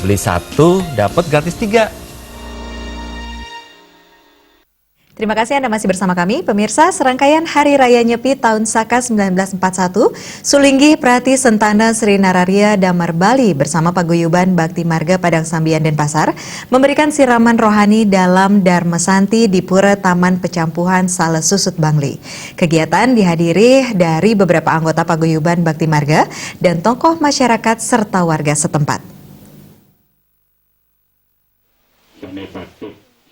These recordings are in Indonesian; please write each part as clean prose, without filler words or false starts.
Beli satu, dapat gratis 3. Terima kasih Anda masih bersama kami. Pemirsa, serangkaian Hari Raya Nyepi tahun Saka 1941, Sulinggi Prati Sentana Sri Nararia Damar Bali bersama Paguyuban Bakti Marga Padang Sambian Denpasar memberikan siraman rohani dalam Dharma Santi di Pura Taman Pecampuhan Sale Susut Bangli. Kegiatan dihadiri dari beberapa anggota Paguyuban Bakti Marga dan tokoh masyarakat serta warga setempat.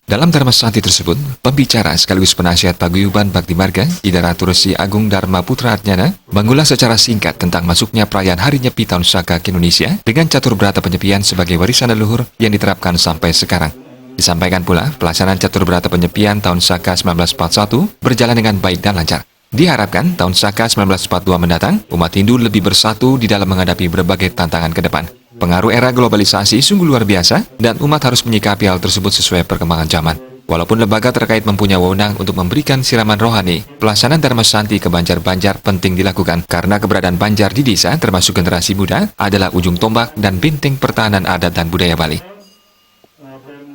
Dalam Dharma Santi tersebut, pembicara sekaligus penasihat Paguyuban Bakti Marga, Idaratur Resi Agung Dharma Putra Atnyana, mengulas secara singkat tentang masuknya perayaan Hari Nyepi Tahun Saka ke Indonesia dengan catur berata penyepian sebagai warisan leluhur yang diterapkan sampai sekarang. Disampaikan pula, pelaksanaan catur berata penyepian Tahun Saka 1941 berjalan dengan baik dan lancar. Diharapkan tahun Saka 1942 mendatang, umat Hindu lebih bersatu di dalam menghadapi berbagai tantangan ke depan. Pengaruh era globalisasi sungguh luar biasa dan umat harus menyikapi hal tersebut sesuai perkembangan zaman. Walaupun lembaga terkait mempunyai wewenang untuk memberikan siraman rohani, pelaksanaan Dharma Santi ke Banjar-Banjar penting dilakukan karena keberadaan Banjar di desa termasuk generasi muda adalah ujung tombak dan benteng pertahanan adat dan budaya Bali.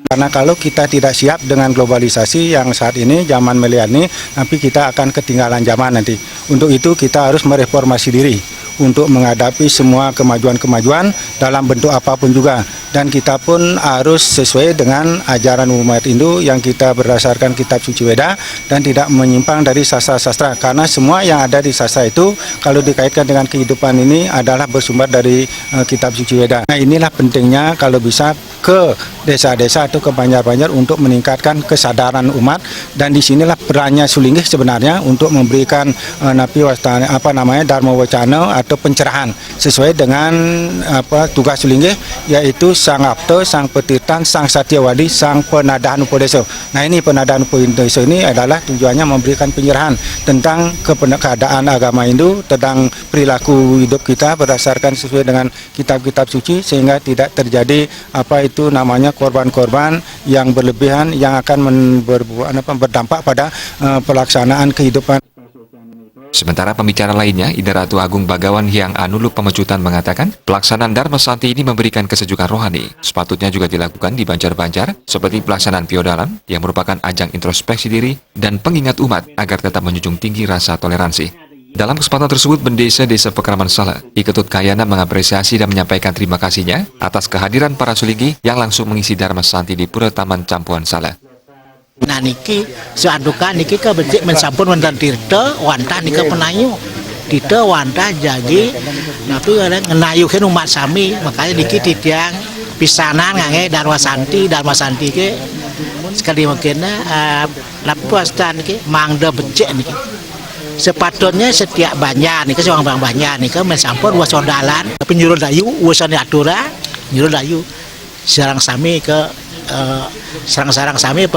Karena kalau kita tidak siap dengan globalisasi yang saat ini zaman milenial ini, nanti kita akan ketinggalan zaman nanti. Untuk itu kita harus mereformasi diri untuk menghadapi semua kemajuan-kemajuan dalam bentuk apapun juga. Dan kita pun harus sesuai dengan ajaran umat Hindu yang kita berdasarkan kitab suci Weda dan tidak menyimpang dari sastra-sastra. Karena semua yang ada di sastra itu kalau dikaitkan dengan kehidupan ini adalah bersumber dari kitab suci Weda. Nah, inilah pentingnya kalau bisa ke desa-desa atau ke banjar-banjar untuk meningkatkan kesadaran umat, dan disinilah perannya Sulinggi sebenarnya untuk memberikan Dharma Wacana atau pencerahan sesuai dengan tugas Sulinggi, yaitu Sang Apto, Sang Petirtan, Sang Satyawadi, Sang Penadahan Upadeso. Nah, ini Penadahan Upadeso ini adalah tujuannya memberikan pencerahan tentang keadaan agama Hindu, tentang perilaku hidup kita berdasarkan sesuai dengan kitab-kitab suci, sehingga tidak terjadi korban-korban yang berlebihan yang akan berdampak pada pelaksanaan kehidupan. Sementara pembicara lainnya, Idaratu Agung Bagawan Hyang Anulup Pemecutan mengatakan, pelaksanaan Dharma Santi ini memberikan kesejukan rohani. Sepatutnya juga dilakukan di Banjar-Banjar, seperti pelaksanaan Piodalan, yang merupakan ajang introspeksi diri dan pengingat umat agar tetap menjunjung tinggi rasa toleransi. Dalam kesempatan tersebut, Bendesa Desa Pekraman Sale, Iketut Kayana mengapresiasi dan menyampaikan terima kasihnya atas kehadiran para Sulinggi yang langsung mengisi Dharma Santi di Pura Taman Campuhan Sale. Nah niki seandukan niki ke becik mensampun wonten tirta wantah nika penayu tirta wantah jagi napi ngenayukeun umat sami, makanya niki titiang pisanan ngangge Dharma Santi ke sekali mungkin lapuastan niki mangda becik niki sepatutnya setiap banyak niki seorang bang banyak niki mensampun wasodalan tapi nyuruh dayu wasane atura nyuruh dayu sarang sami ke sarang sami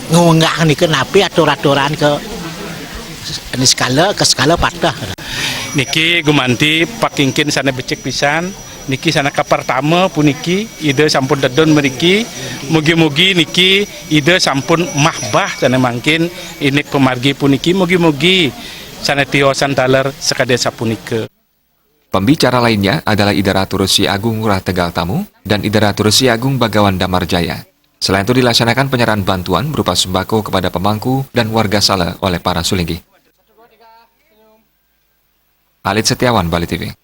ngunggah nih ke napi aturan ke skala patah. Niki gumanti pakingkin sana becek pisan, niki sana pertama puniki ide sampun dedon meriki, mugi-mugi niki ide sampun mahbah sana mangkin inik pemargi puniki mugi-mugi sana tiosan taler sekadesa punike. Pembicara lainnya adalah Idaratur Resi Agung Ngurah Tegal Tamu dan Idaratur Resi Agung Bagawan Damar Jaya. Selain itu dilaksanakan penyerahan bantuan berupa sembako kepada pemangku dan warga Sale oleh para Sulinggi. Alit Setiawan, Bali TV.